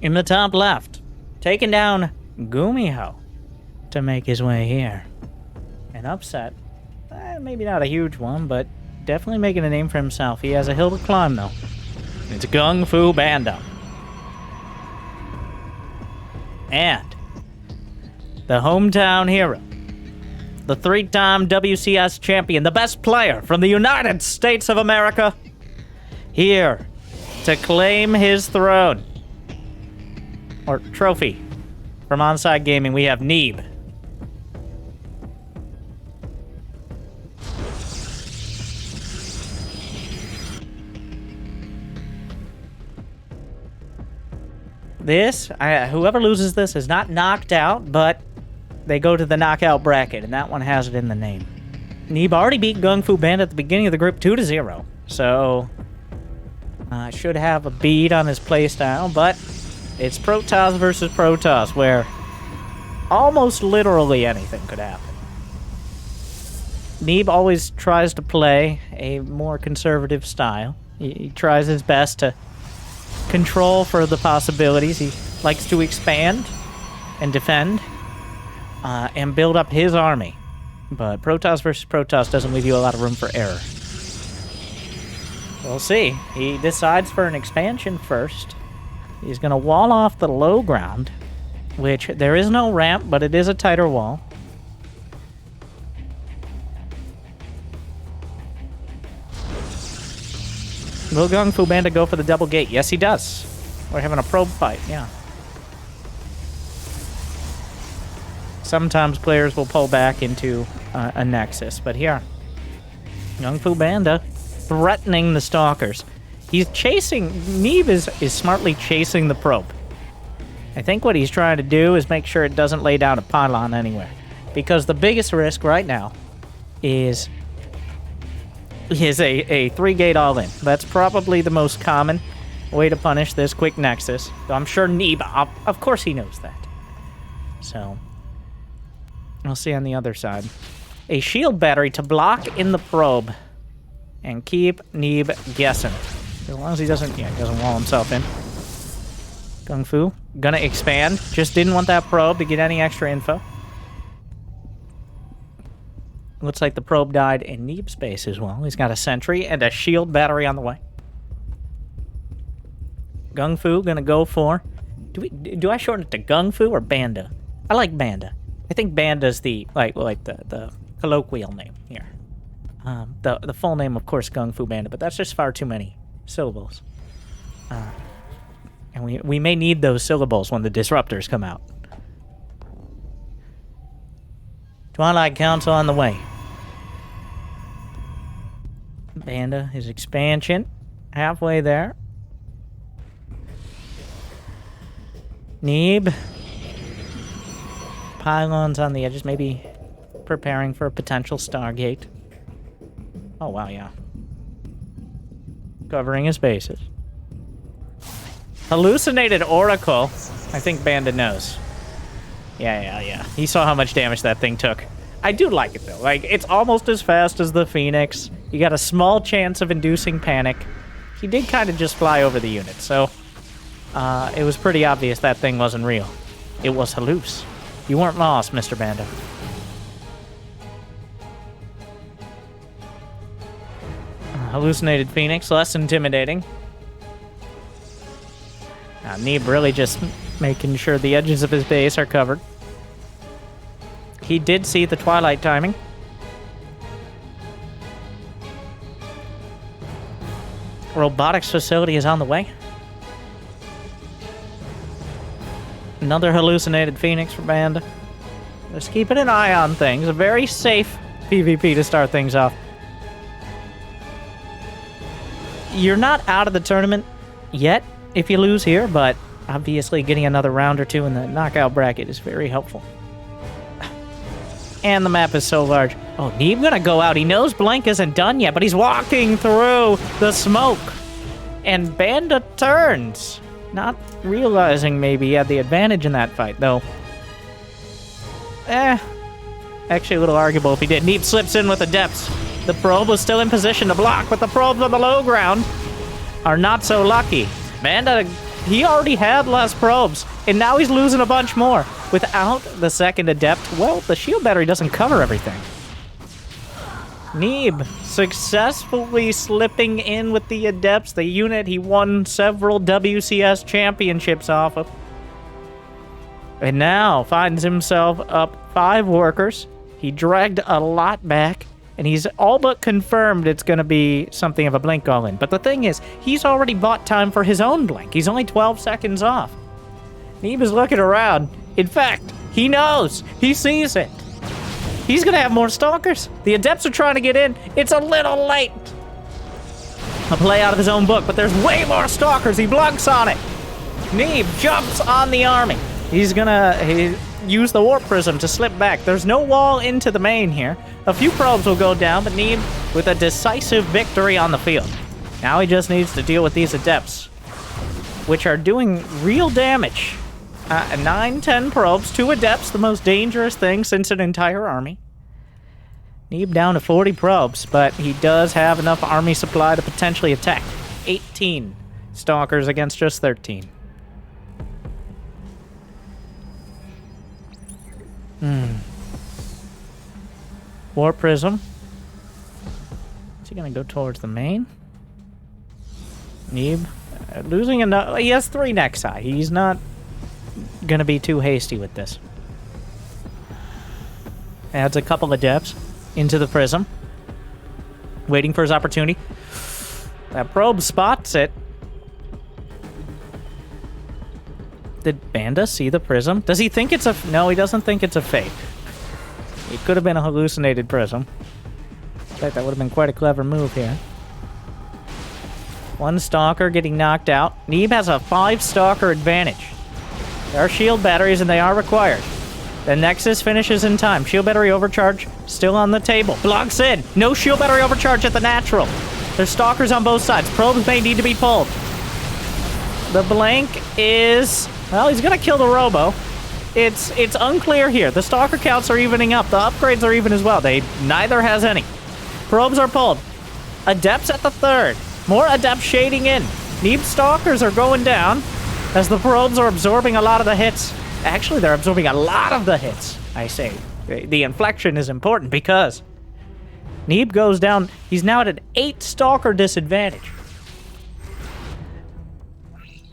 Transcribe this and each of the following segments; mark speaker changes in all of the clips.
Speaker 1: in the top left, taking down Gumiho to make his way here. An upset. Maybe not a huge one, but definitely making a name for himself. He has a hill to climb, though. It's GunGFuBanDa. And the hometown hero, the 3-time WCS champion, the best player from the United States of America, here to claim his throne. Or trophy. From Onside Gaming, we have Neeb. This, whoever loses this is not knocked out, but they go to the knockout bracket, and that one has it in the name. Neeb already beat GunGFuBanDa at the beginning of the group 2-0, so should have a beat on his playstyle, but it's Protoss versus Protoss, where almost literally anything could happen. Neeb always tries to play a more conservative style. He tries his best to control for the possibilities. He likes to expand and defend and build up his army. But Protoss versus Protoss doesn't leave you a lot of room for error. We'll see. He decides for an expansion first. He's going to wall off the low ground, which there is no ramp, but it is a tighter wall. Will GunGFuBanDa go for the double gate? Yes, he does. We're having a probe fight, yeah. Sometimes players will pull back into a nexus, but here, GunGFuBanDa threatening the stalkers. He's chasing... Neeb is smartly chasing the probe. I think what he's trying to do is make sure it doesn't lay down a pylon anywhere. Because the biggest risk right now is a 3-gate all-in. That's probably the most common way to punish this quick nexus. I'm sure Neeb, of course he knows that. So, we'll see on the other side. A shield battery to block in the probe and keep Neeb guessing. As long as he doesn't wall himself in. GunGFu, gonna expand. Just didn't want that probe to get any extra info. Looks like the probe died in Neeb space as well. He's got a sentry and a shield battery on the way. GunGFu gonna go for... Do I shorten it to GunGFu or Banda? I like Banda. I think Banda's the the colloquial name here. The full name, of course, GunGFuBanDa, but that's just far too many syllables. And we may need those syllables when the disruptors come out. Twilight Council on the way. Banda, his expansion, halfway there. Neeb. Pylons on the edges, maybe preparing for a potential Stargate. Oh, wow, yeah. Covering his bases. Hallucinated Oracle. I think Banda knows. Yeah. He saw how much damage that thing took. I do like it, though. Like, it's almost as fast as the Phoenix. You got a small chance of inducing panic. He did kind of just fly over the unit, so... it was pretty obvious that thing wasn't real. It was halluc. You weren't lost, Mr. Banda. Hallucinated Phoenix, less intimidating. Now, Neeb really just making sure the edges of his base are covered. He did see the Twilight timing. Robotics facility is on the way. Another hallucinated Phoenix for Banda. Just keeping an eye on things. A very safe PvP to start things off. You're not out of the tournament yet if you lose here, but obviously getting another round or two in the knockout bracket is very helpful. And the map is so large. Oh, Neeb gonna go out. He knows Blank isn't done yet, but he's walking through the smoke. And Banda turns. Not realizing maybe he had the advantage in that fight, though. Actually a little arguable if he did. Neeb slips in with the depths. The probe was still in position to block, but the probes on the low ground are not so lucky. Banda he already had less probes, and now he's losing a bunch more. Without the second adept, well, the shield battery doesn't cover everything. Neeb successfully slipping in with the adepts, the unit he won several WCS championships off of. And now finds himself up 5 workers. He dragged a lot back, and he's all but confirmed it's going to be something of a blink all-in. But the thing is, he's already bought time for his own blink. He's only 12 seconds off. Neeb is looking around. In fact, he knows. He sees it. He's going to have more stalkers. The adepts are trying to get in. It's a little late. A play out of his own book, but there's way more stalkers. He blunks on it. Neeb jumps on the army. He's going to use the warp prism to slip back. There's no wall into the main here. A few probes will go down, but Neeb with a decisive victory on the field. Now he just needs to deal with these adepts, which are doing real damage. 9, 10 probes, 2 adepts, the most dangerous thing since an entire army. Neeb down to 40 probes, but he does have enough army supply to potentially attack. 18 stalkers against just 13. War prism. Is he gonna go towards the main? Neeb losing enough. He has 3 Nexi. He's not gonna be too hasty with this. Adds a couple of adepts into the prism, waiting for his opportunity. That probe spots it. Did Banda see the prism? Does he think it's a... No, he doesn't think it's a fake. It could have been a hallucinated prism. In fact, that would have been quite a clever move here. 1 stalker getting knocked out. Neeb has a 5 stalker advantage. There are shield batteries, and they are required. The Nexus finishes in time. Shield battery overcharge still on the table. Blocks in. No shield battery overcharge at the natural. There's stalkers on both sides. Probes may need to be pulled. The blank is... Well, he's going to kill the Robo. It's unclear here. The stalker counts are evening up. The upgrades are even as well. Neither has any. Probes are pulled. Adepts at the 3rd. More adepts shading in. Neeb stalkers are going down as the probes are absorbing a lot of the hits. Actually, they're absorbing a lot of the hits, I say. The inflection is important because Neeb goes down. He's now at an 8 stalker disadvantage.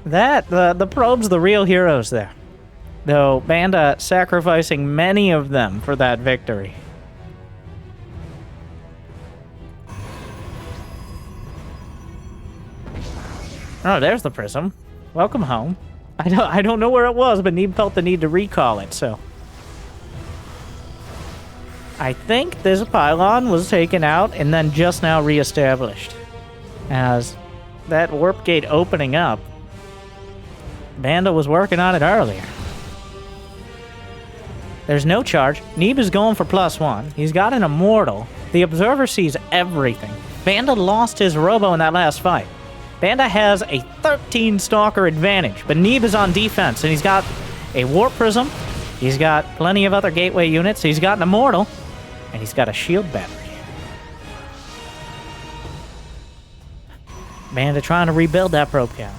Speaker 1: The probes, the real heroes there. Though Banda sacrificing many of them for that victory. Oh, there's the prism. Welcome home. I don't know where it was, but Neeb felt the need to recall it, so... I think this pylon was taken out and then just now reestablished. As that warp gate opening up, Banda was working on it earlier. There's no charge. Neeb is going for +1. He's got an immortal. The observer sees everything. Banda lost his robo in that last fight. Banda has a 13 stalker advantage, but Neeb is on defense, and he's got a warp prism. He's got plenty of other gateway units. He's got an immortal, and he's got a shield battery. Banda trying to rebuild that probe count.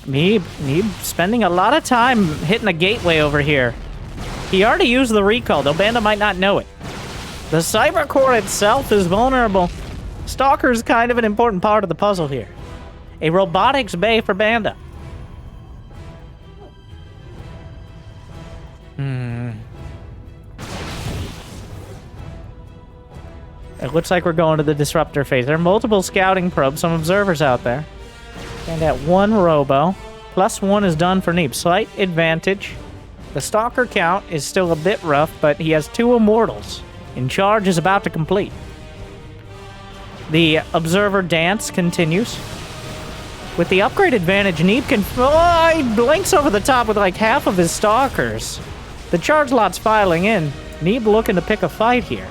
Speaker 1: Neeb spending a lot of time hitting the gateway over here. He already used the recall, though Banda might not know it. The cyber core itself is vulnerable. Stalker is kind of an important part of the puzzle here. A robotics bay for Banda. It looks like we're going to the disruptor phase. There are multiple scouting probes, some observers out there. And at 1 robo, +1 is done for Neeb. Slight advantage. The stalker count is still a bit rough, but he has 2 immortals. And charge is about to complete. The observer dance continues. With the upgrade advantage, Neeb can... Oh, he blinks over the top with like half of his stalkers. The charge lot's filing in. Neeb looking to pick a fight here.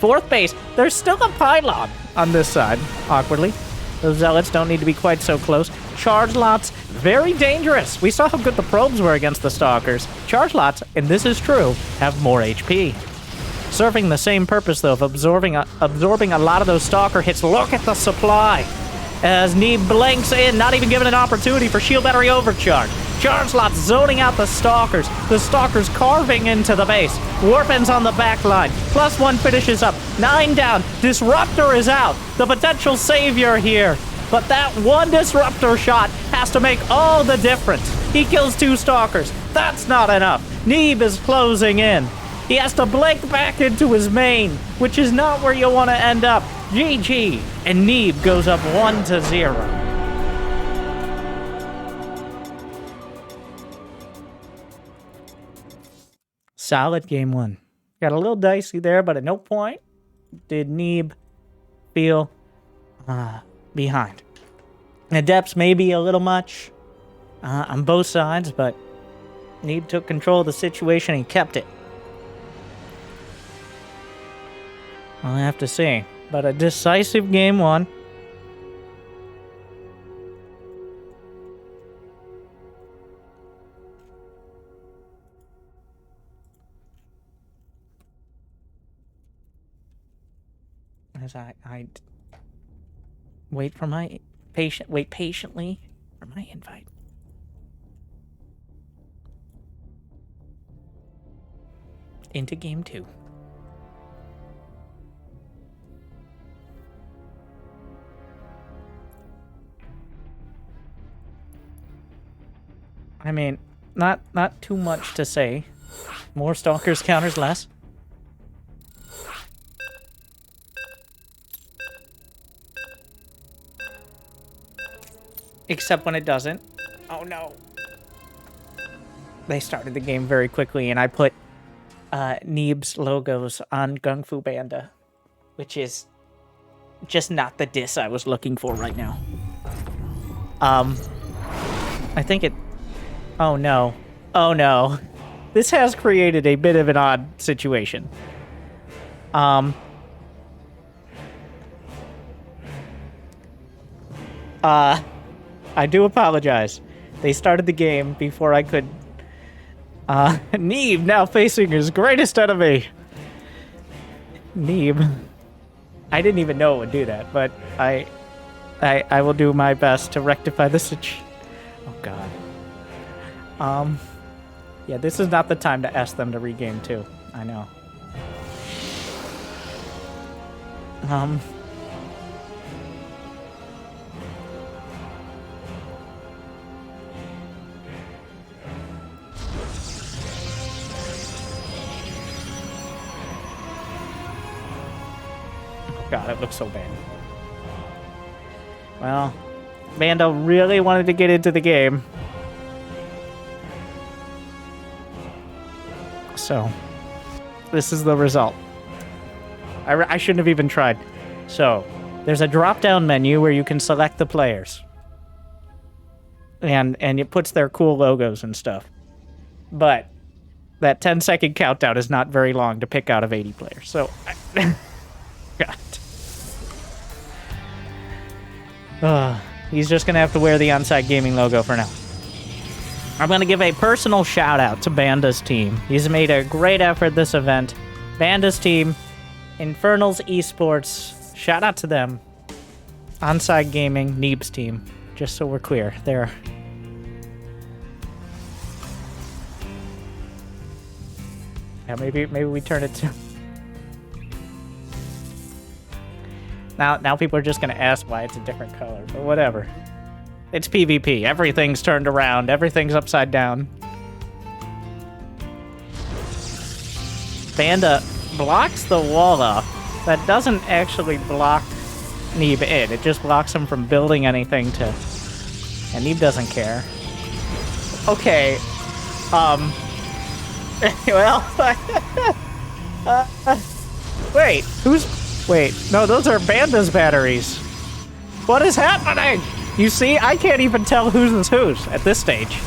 Speaker 1: 4th base. There's still a pylon on this side, awkwardly. Those zealots don't need to be quite so close. Charge lots, very dangerous. We saw how good the probes were against the stalkers. Charge lots, and this is true, have more HP. serving the same purpose, though, of absorbing a lot of those Stalker hits. Look at the supply. As Neeb blanks in, not even given an opportunity for shield battery overcharge. Charge Lot zoning out the Stalkers. The Stalkers carving into the base. Warpin's on the back line. +1 finishes up. 9 down. Disruptor is out. The potential savior here. But that one Disruptor shot has to make all the difference. He kills 2 Stalkers. That's not enough. Neeb is closing in. He has to blink back into his main, which is not where you want to end up. GG. And Neeb goes up 1-0. Solid game 1. Got a little dicey there, but at no point did Neeb feel behind. Adepts may be a little much on both sides, but Neeb took control of the situation and kept it. I'll have to see. But a decisive game 1. As I wait patiently for my invite. Into game 2. I mean, not too much to say. More Stalkers, counters less. Except when it doesn't. Oh no. They started the game very quickly, and I put Neeb's logos on GunGFuBanDa, which is just not the diss I was looking for right now. I think it... Oh no. Oh no. This has created a bit of an odd situation. I do apologize. They started the game before I could... Neeb now facing his greatest enemy. Neeb. I didn't even know it would do that, but I will do my best to rectify the situation. Oh god. Yeah, this is not the time to ask them to regame too. I know. God, it looks so bad. Well, Banda really wanted to get into the game. So, this is the result. I shouldn't have even tried. So, there's a drop-down menu where you can select the players. And it puts their cool logos and stuff. But that 10-second countdown is not very long to pick out of 80 players. So, God. He's just going to have to wear the Onside Gaming logo for now. I'm going to give a personal shout-out to Banda's team. He's made a great effort this event. Banda's team, Infernals Esports, shout out to them. Onside Gaming, Neeb's team, just so we're clear. They're... Yeah, maybe we turn it to... Now people are just going to ask why it's a different color, but whatever. It's PvP. Everything's turned around. Everything's upside down. Banda blocks the wall off. That doesn't actually block Neeb in. It just blocks him from building anything to... And Neeb doesn't care. Okay. Well... wait, who's... Wait, no, those are Banda's batteries. What is happening? You see, I can't even tell whose at this stage.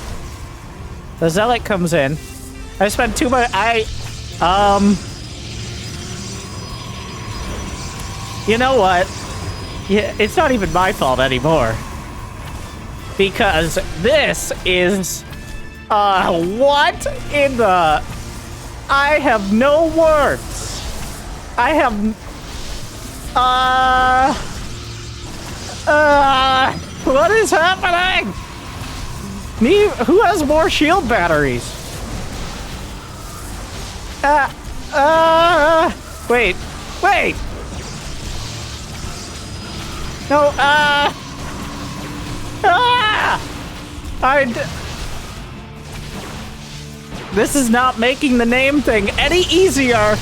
Speaker 1: The Zealot comes in. I spent too much... You know what? Yeah, it's not even my fault anymore. Because this is... what in the... I have no words. I have... what is happening? Neeb, who has more shield batteries? Wait. No, this is not making the name thing any easier.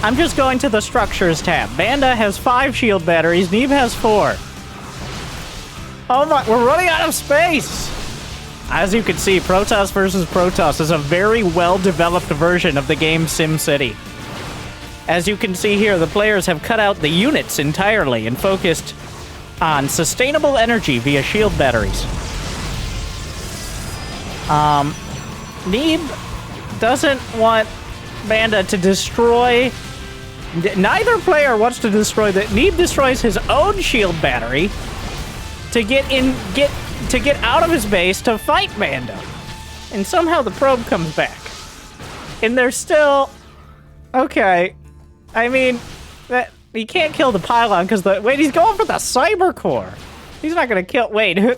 Speaker 1: I'm just going to the structures tab. Banda has 5 shield batteries, Neeb has 4. Oh my, we're running out of space! As you can see, Protoss vs. Protoss is a very well-developed version of the game SimCity. As you can see here, the players have cut out the units entirely and focused on sustainable energy via shield batteries. Neeb doesn't want Banda to destroy... Neither player wants to destroy the... Neeb destroys his own shield battery to get out of his base to fight Banda. And somehow the probe comes back. And they're still... Okay. I mean, he can't kill the pylon because the... Wait, he's going for the cyber core. He's not gonna kill... Wait. He's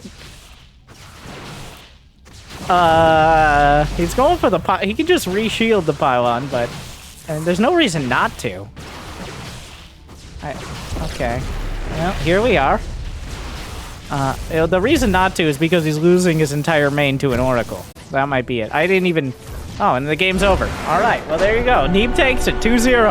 Speaker 1: going for the he can just re-shield the pylon, but... And there's no reason not to. Okay. Well, here we are. The reason not to is because he's losing his entire main to an Oracle. That might be it. I didn't even... Oh, and the game's over. All right, well, there you go. Neeb takes it 2-0.